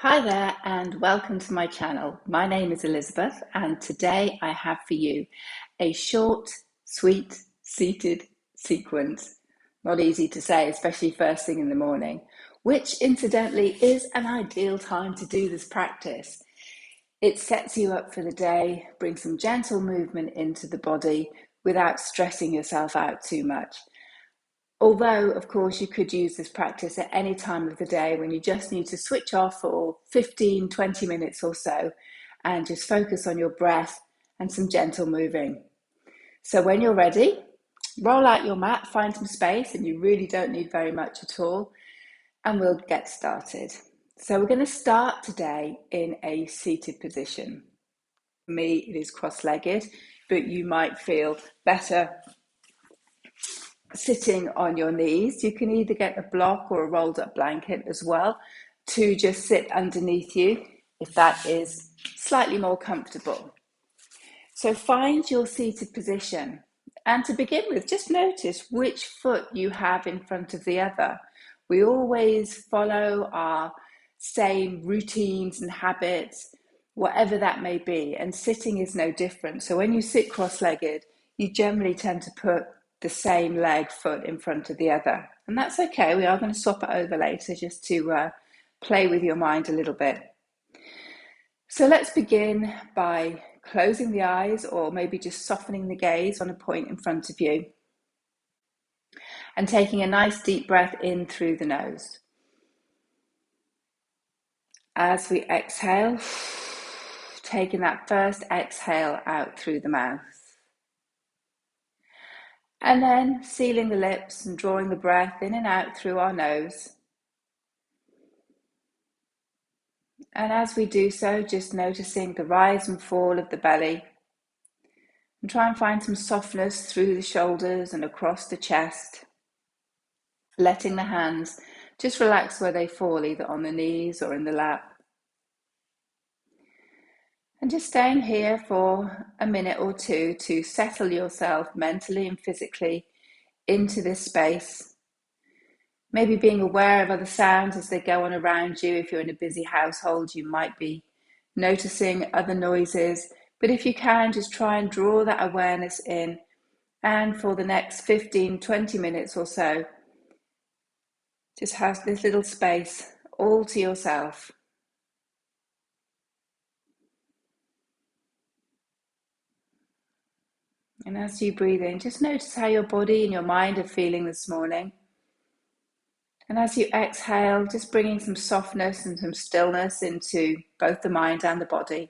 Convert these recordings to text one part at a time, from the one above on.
Hi there and welcome to my channel. My name is Elizabeth and today I have for you a short, sweet, seated sequence. Not easy to say, especially first thing in the morning, which incidentally is an ideal time to do this practice. It sets you up for the day, brings some gentle movement into the body without stressing yourself out too much. Although, of course, you could use this practice at any time of the day when you just need to switch off for 15, 20 minutes or so and just focus on your breath and some gentle moving. So when you're ready, roll out your mat, find some space, and you really don't need very much at all, and we'll get started. So we're going to start today in a seated position. For me, it is cross-legged, but you might feel better sitting on your knees. You can either get a block or a rolled up blanket as well to just sit underneath you if that is slightly more comfortable. So find your seated position, and to begin with, just notice which foot you have in front of the other. We always follow our same routines and habits, whatever that may be, and sitting is no different. So when you sit cross-legged, you generally tend to put the same leg foot in front of the other, and that's okay. We are going to swap it over later just to play with your mind a little bit. So let's begin by closing the eyes, or maybe just softening the gaze on a point in front of you, and taking a nice deep breath in through the nose. As we exhale, taking that first exhale out through the mouth. And then sealing the lips and drawing the breath in and out through our nose. And as we do so, just noticing the rise and fall of the belly. And try and find some softness through the shoulders and across the chest. Letting the hands just relax where they fall, either on the knees or in the lap. And just staying here for a minute or two to settle yourself mentally and physically into this space. Maybe being aware of other sounds as they go on around you. If you're in a busy household, you might be noticing other noises. But if you can, just try and draw that awareness in. And for the next 15, 20 minutes or so, just have this little space all to yourself. And as you breathe in, just notice how your body and your mind are feeling this morning. And as you exhale, just bringing some softness and some stillness into both the mind and the body.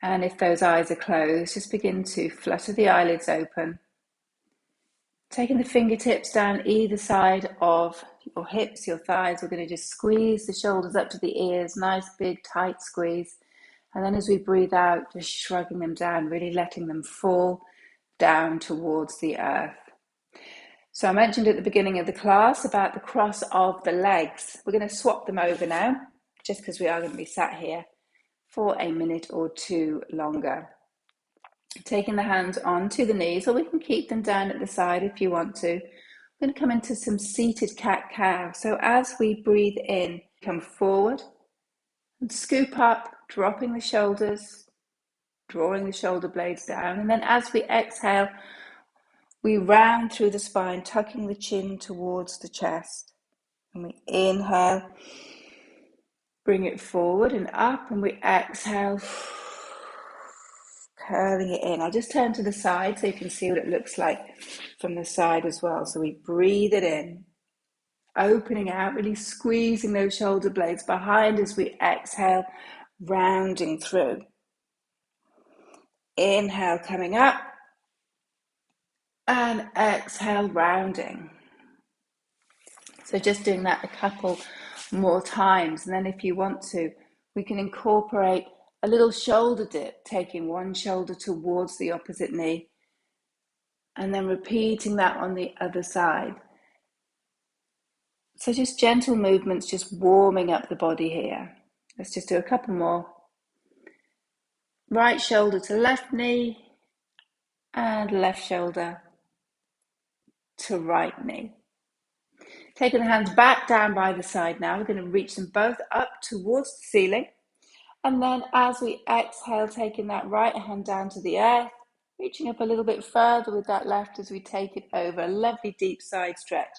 And if those eyes are closed, just begin to flutter the eyelids open. Taking the fingertips down either side of your hips, your thighs. We're going to just squeeze the shoulders up to the ears, nice big tight squeeze. And then as we breathe out, just shrugging them down, really letting them fall down towards the earth. So I mentioned at the beginning of the class about the cross of the legs. We're going to swap them over now, just because we are going to be sat here for a minute or two longer. Taking the hands onto the knees, or we can keep them down at the side if you want to. We're going to come into some seated cat-cow. So as we breathe in, come forward and scoop up, dropping the shoulders, drawing the shoulder blades down. And then as we exhale, we round through the spine, tucking the chin towards the chest. And we inhale, bring it forward and up, and we exhale, curling it in. I'll just turn to the side so you can see what it looks like from the side as well. So we breathe it in, opening out, really squeezing those shoulder blades behind as we exhale, rounding through. Inhale, coming up, and exhale, rounding. So just doing that a couple more times. And then if you want to, we can incorporate a little shoulder dip, taking one shoulder towards the opposite knee, and then repeating that on the other side. So just gentle movements, just warming up the body here. Let's just do a couple more. Right shoulder to left knee, and left shoulder to right knee. Taking the hands back down by the side now, we're going to reach them both up towards the ceiling. And then as we exhale, taking that right hand down to the earth, reaching up a little bit further with that left as we take it over. A lovely deep side stretch.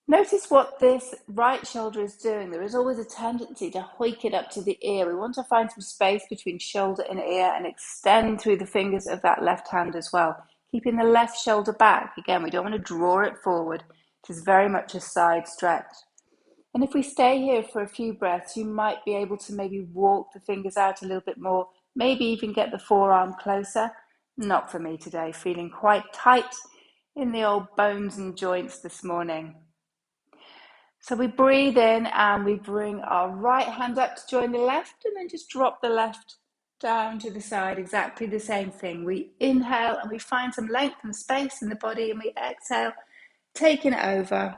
Notice what this right shoulder is doing. There is always a tendency to hoik it up to the ear. We want to find some space between shoulder and ear and extend through the fingers of that left hand as well. Keeping the left shoulder back. Again, we don't want to draw it forward. It is very much a side stretch. And if we stay here for a few breaths, you might be able to maybe walk the fingers out a little bit more, maybe even get the forearm closer. Not for me today, feeling quite tight in the old bones and joints this morning. So we breathe in and we bring our right hand up to join the left and then just drop the left down to the side. Exactly the same thing. We inhale and we find some length and space in the body, and we exhale, taking it over.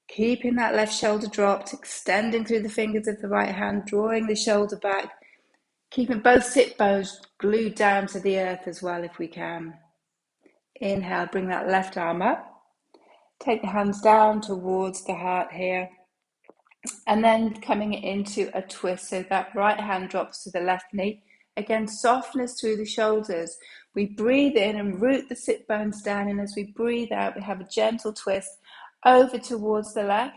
Keeping that left shoulder dropped, extending through the fingers of the right hand, drawing the shoulder back, keeping both sit bones glued down to the earth as well if we can. Inhale, bring that left arm up. Take the hands down towards the heart here. And then coming into a twist, so that right hand drops to the left knee. Again, softness through the shoulders. We breathe in and root the sit bones down, and as we breathe out, we have a gentle twist over towards the left.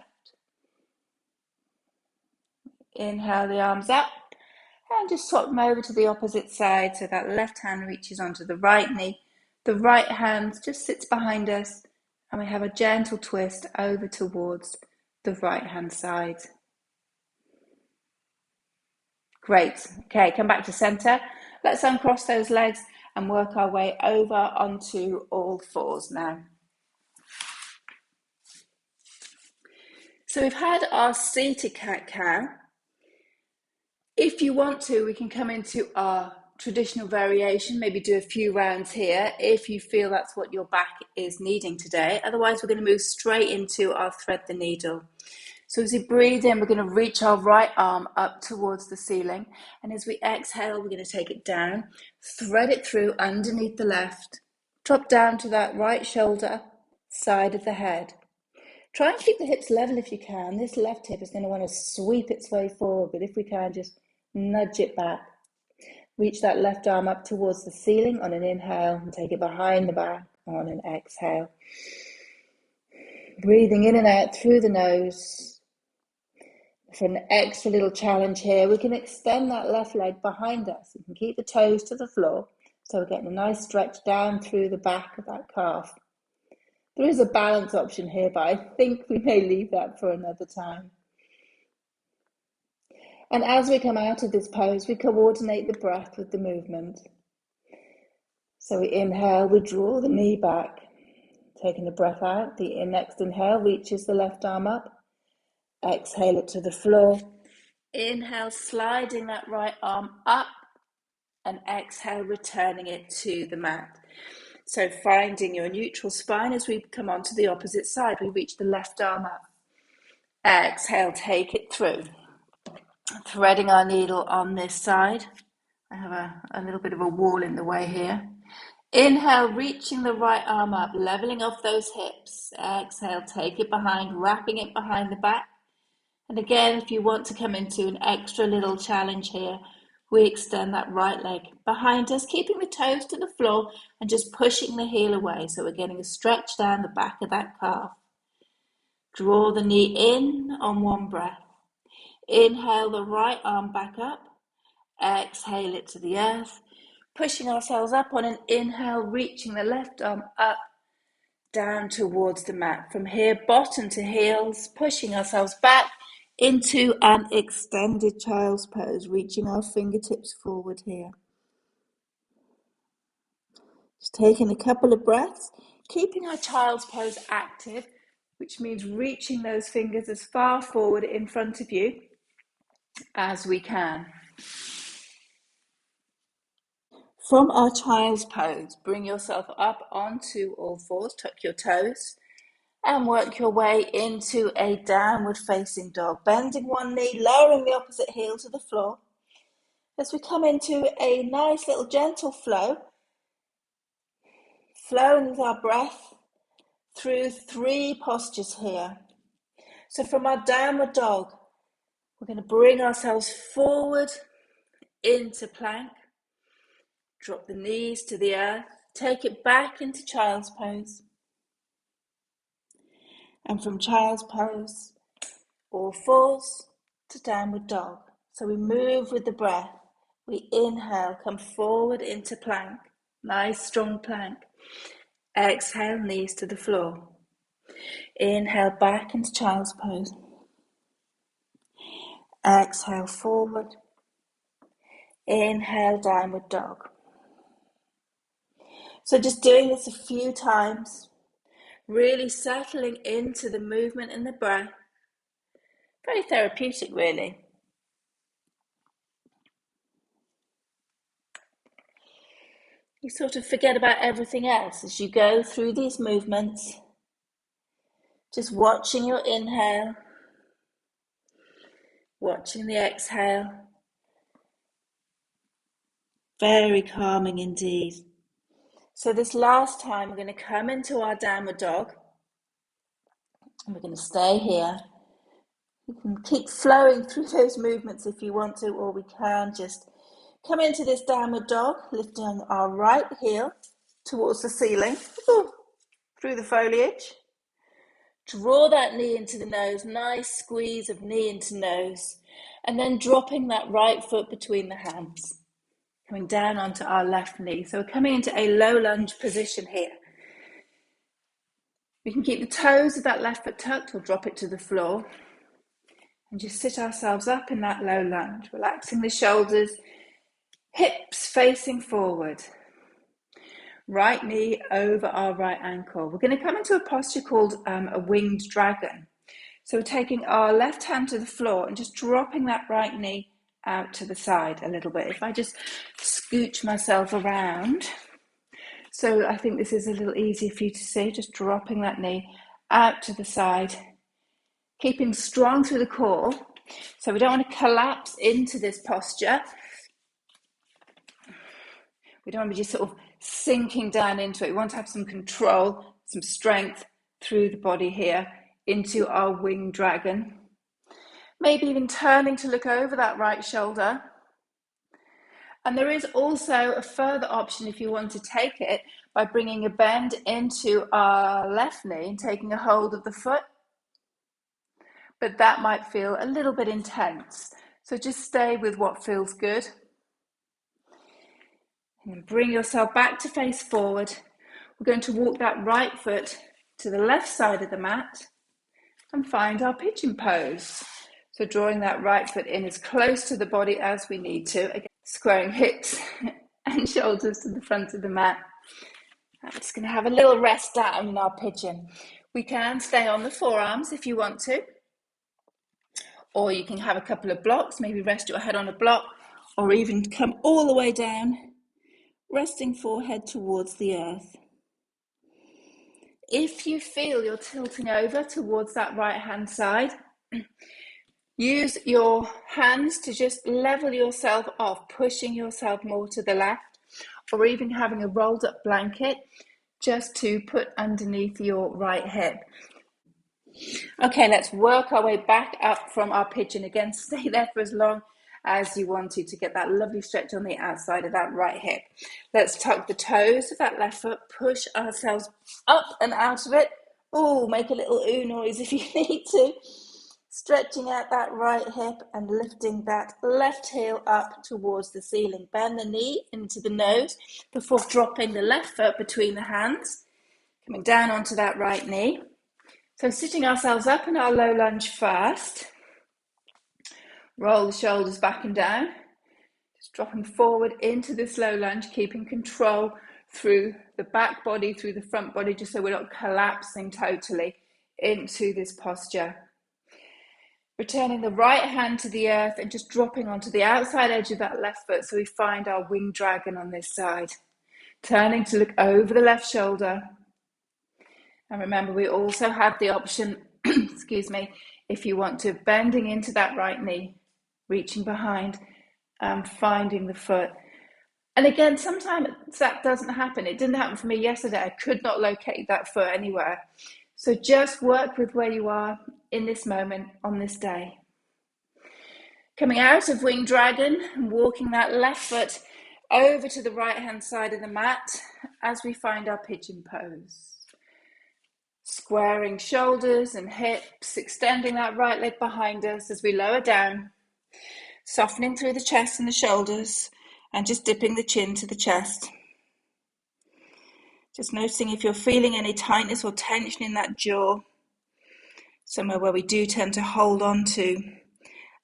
Inhale the arms up and just swap them over to the opposite side, so that left hand reaches onto the right knee. The right hand just sits behind us, and we have a gentle twist over towards the right hand side. Great. Okay, come back to center. Let's uncross those legs and work our way over onto all fours now. So we've had our seated cat-cow. If you want to, we can come into our traditional variation, maybe do a few rounds here if you feel that's what your back is needing today. Otherwise, we're going to move straight into our thread the needle. So as we breathe in, we're going to reach our right arm up towards the ceiling. And as we exhale, we're going to take it down, thread it through underneath the left, drop down to that right shoulder, side of the head. Try and keep the hips level if you can. This left hip is going to want to sweep its way forward, but if we can, just nudge it back. Reach that left arm up towards the ceiling on an inhale and take it behind the back on an exhale. Breathing in and out through the nose. For an extra little challenge here, we can extend that left leg behind us. You can keep the toes to the floor, so we're getting a nice stretch down through the back of that calf. There is a balance option here, but I think we may leave that for another time. And as we come out of this pose, we coordinate the breath with the movement. So we inhale, we draw the knee back, taking the breath out. The next inhale reaches the left arm up. Exhale it to the floor. Inhale, sliding that right arm up, and exhale, returning it to the mat. So finding your neutral spine as we come onto the opposite side. We reach the left arm up. Exhale, take it through. Threading our needle on this side. I have a little bit of a wall in the way here. Inhale, reaching the right arm up, leveling off those hips. Exhale, take it behind, wrapping it behind the back. And again, if you want to come into an extra little challenge here, we extend that right leg behind us, keeping the toes to the floor and just pushing the heel away. So we're getting a stretch down the back of that calf. Draw the knee in on one breath. Inhale the right arm back up. Exhale it to the earth. Pushing ourselves up on an inhale, reaching the left arm up, down towards the mat. From here, bottom to heels, pushing ourselves back into an extended child's pose, reaching our fingertips forward here. Just taking a couple of breaths, keeping our child's pose active, which means reaching those fingers as far forward in front of you as we can. From our child's pose, bring yourself up onto all fours, tuck your toes, and work your way into a downward facing dog, bending one knee, lowering the opposite heel to the floor. As we come into a nice little gentle flow, flowing with our breath, through 3 postures here. So from our downward dog, we're going to bring ourselves forward into plank. Drop the knees to the earth. Take it back into child's pose. And from child's pose, all fours to downward dog. So we move with the breath. We inhale, come forward into plank. Nice strong plank. Exhale, knees to the floor. Inhale back into child's pose. Exhale forward. Inhale, downward dog. So just doing this a few times, really settling into the movement and the breath. Very therapeutic, really. You sort of forget about everything else as you go through these movements. Just watching your inhale, watching the exhale. Very calming indeed. So this last time we're going to come into our downward dog and we're going to stay here. You can keep flowing through those movements if you want to, or we can just come into this downward dog, lifting our right heel towards the ceiling, through the foliage. Draw that knee into the nose, nice squeeze of knee into nose, and then dropping that right foot between the hands, coming down onto our left knee. So we're coming into a low lunge position here. We can keep the toes of that left foot tucked or drop it to the floor and just sit ourselves up in that low lunge, relaxing the shoulders, hips facing forward. Right knee over our right ankle. We're going to come into a posture called a winged dragon. So we're taking our left hand to the floor and just dropping that right knee out to the side a little bit. If I just scooch myself around, so I think this is a little easier for you to see, just dropping that knee out to the side, keeping strong through the core. So we don't want to collapse into this posture. We don't want to be just sort of sinking down into it. We want to have some control, some strength through the body here into our winged dragon. Maybe even turning to look over that right shoulder. And there is also a further option if you want to take it by bringing a bend into our left knee and taking a hold of the foot. But that might feel a little bit intense. So just stay with what feels good. And bring yourself back to face forward. We're going to walk that right foot to the left side of the mat and find our pigeon pose. So drawing that right foot in as close to the body as we need to. Again, squaring hips and shoulders to the front of the mat. I'm just going to have a little rest down in our pigeon. We can stay on the forearms if you want to. Or you can have a couple of blocks, maybe rest your head on a block, or even come all the way down, resting forehead towards the earth. If you feel you're tilting over towards that right hand side, use your hands to just level yourself off, pushing yourself more to the left, or even having a rolled up blanket just to put underneath your right hip. Okay, let's work our way back up from our pigeon. Again, stay there for as long as you want to get that lovely stretch on the outside of that right hip. Let's tuck the toes of that left foot, push ourselves up and out of it. Oh, make a little ooh noise if you need to. Stretching out that right hip and lifting that left heel up towards the ceiling. Bend the knee into the nose before dropping the left foot between the hands. Coming down onto that right knee. So sitting ourselves up in our low lunge first. Roll the shoulders back and down. Just dropping forward into this low lunge, keeping control through the back body, through the front body, just so we're not collapsing totally into this posture. Returning the right hand to the earth and just dropping onto the outside edge of that left foot so we find our winged dragon on this side. Turning to look over the left shoulder. And remember, we also have the option, excuse me, if you want to, bending into that right knee, reaching behind and finding the foot. And again, sometimes that doesn't happen. It didn't happen for me yesterday. I could not locate that foot anywhere. So just work with where you are in this moment on this day. Coming out of winged dragon and walking that left foot over to the right hand side of the mat as we find our pigeon pose. Squaring shoulders and hips, extending that right leg behind us as we lower down, softening through the chest and the shoulders and just dipping the chin to the chest. Just noticing if you're feeling any tightness or tension in that jaw, somewhere where we do tend to hold on to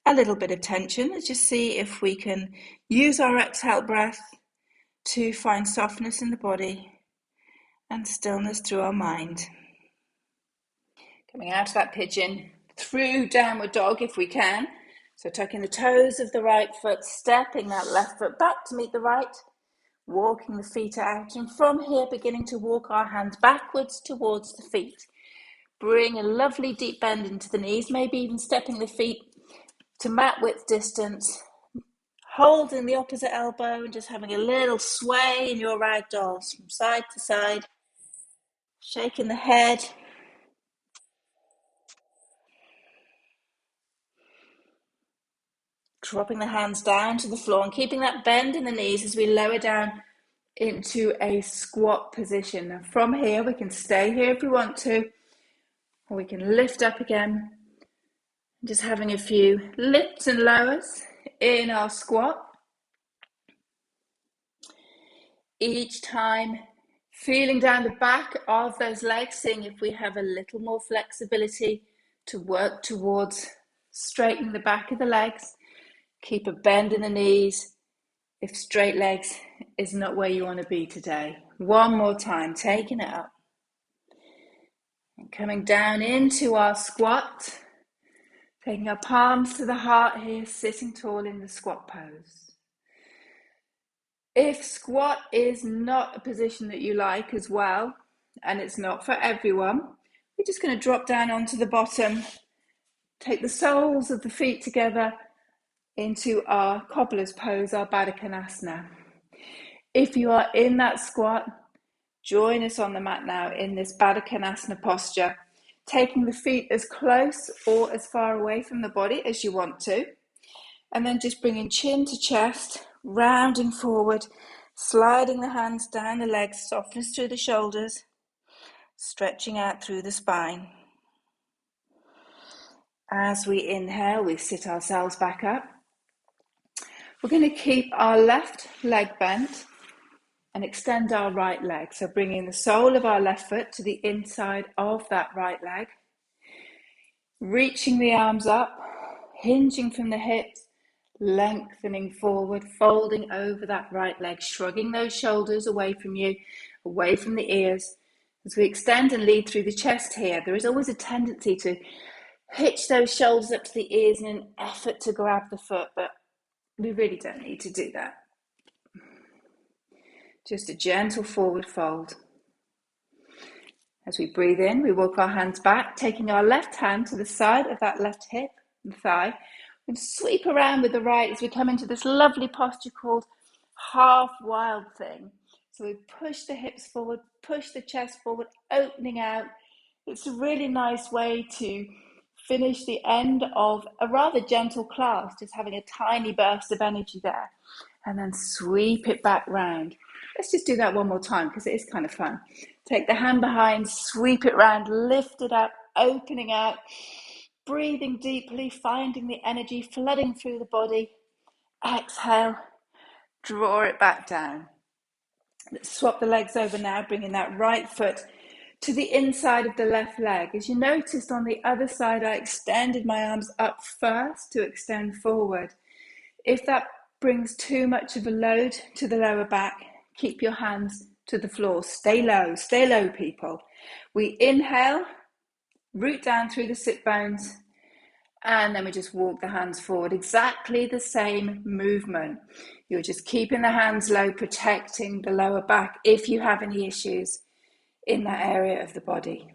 a little bit of tension. Let's just see if we can use our exhale breath to find softness in the body and stillness through our mind. Coming out of that pigeon, through downward dog if we can. So tucking the toes of the right foot, stepping that left foot back to meet the right, walking the feet out, and from here beginning to walk our hands backwards towards the feet. Bring a lovely deep bend into the knees, maybe even stepping the feet to mat width distance, holding the opposite elbow and just having a little sway in your ragdolls from side to side, shaking the head, dropping the hands down to the floor and keeping that bend in the knees as we lower down into a squat position. Now from here, we can stay here if we want to, or we can lift up again. Just having a few lifts and lowers in our squat. Each time, feeling down the back of those legs, seeing if we have a little more flexibility to work towards straightening the back of the legs. Keep a bend in the knees if straight legs is not where you want to be today. One more time, taking it up. And coming down into our squat. Taking our palms to the heart here, sitting tall in the squat pose. If squat is not a position that you like as well, and it's not for everyone, we're just going to drop down onto the bottom, take the soles of the feet together into our cobbler's pose, our Baddha Konasana. If you are in that squat, join us on the mat now in this Baddha Konasana posture, taking the feet as close or as far away from the body as you want to, and then just bringing chin to chest, rounding forward, sliding the hands down the legs, softness through the shoulders, stretching out through the spine. As we inhale, we sit ourselves back up. We're going to keep our left leg bent and extend our right leg. So bringing the sole of our left foot to the inside of that right leg. Reaching the arms up, hinging from the hips, lengthening forward, folding over that right leg, shrugging those shoulders away from you, away from the ears. As we extend and lead through the chest here, there is always a tendency to hitch those shoulders up to the ears in an effort to grab the foot, but we really don't need to do that. Just a gentle forward fold. As we breathe in, we walk our hands back, taking our left hand to the side of that left hip and thigh, and sweep around with the right as we come into this lovely posture called half wild thing. So we push the hips forward, push the chest forward, opening out. It's a really nice way to finish the end of a rather gentle class, just having a tiny burst of energy there, and then sweep it back round. Let's just do that one more time because it is kind of fun. Take the hand behind, sweep it round, lift it up, opening out, breathing deeply, finding the energy flooding through the body. Exhale, draw it back down. Let's swap the legs over now, bringing that right foot to the inside of the left leg. As you noticed on the other side, I extended my arms up first to extend forward. If that brings too much of a load to the lower back, keep your hands to the floor. Stay low, people. We inhale, root down through the sit bones, and then we just walk the hands forward. Exactly the same movement. You're just keeping the hands low, protecting the lower back if you have any issues in that area of the body.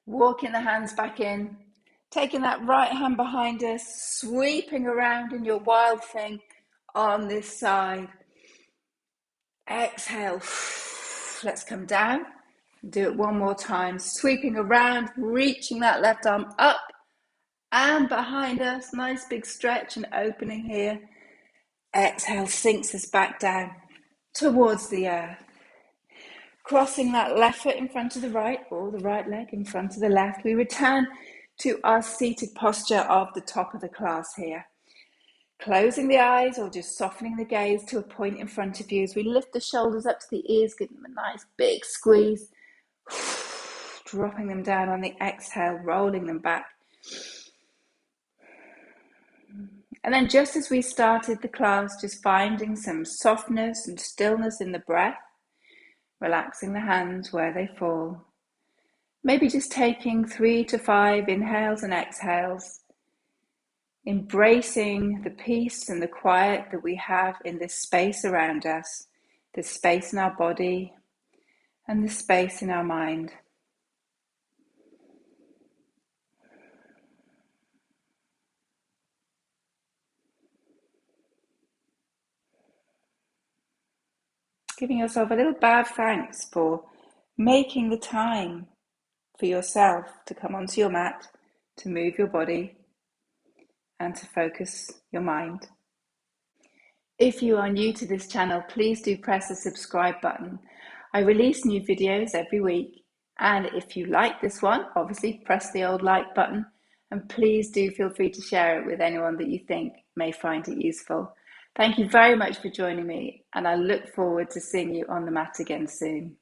Walking the hands back in, taking that right hand behind us, sweeping around in your wild thing, on this side. Exhale. Let's come down. Do it one more time. Sweeping around, reaching that left arm up and behind us. Nice big stretch and opening here. Exhale sinks us back down towards the earth. Crossing that left foot in front of the right, or the right leg in front of the left. We return to our seated posture of the top of the class here. Closing the eyes or just softening the gaze to a point in front of you as we lift the shoulders up to the ears, give them a nice big squeeze. Dropping them down on the exhale, rolling them back. And then just as we started the class, just finding some softness and stillness in the breath, relaxing the hands where they fall. Maybe just taking 3 to 5 inhales and exhales, embracing the peace and the quiet that we have in this space around us, this space in our body and the space in our mind. Giving yourself a little bow of thanks for making the time for yourself to come onto your mat, to move your body and to focus your mind. If you are new to this channel, please do press the subscribe button. I release new videos every week, and if you like this one, obviously press the old like button, and please do feel free to share it with anyone that you think may find it useful. Thank you very much for joining me, and I look forward to seeing you on the mat again soon.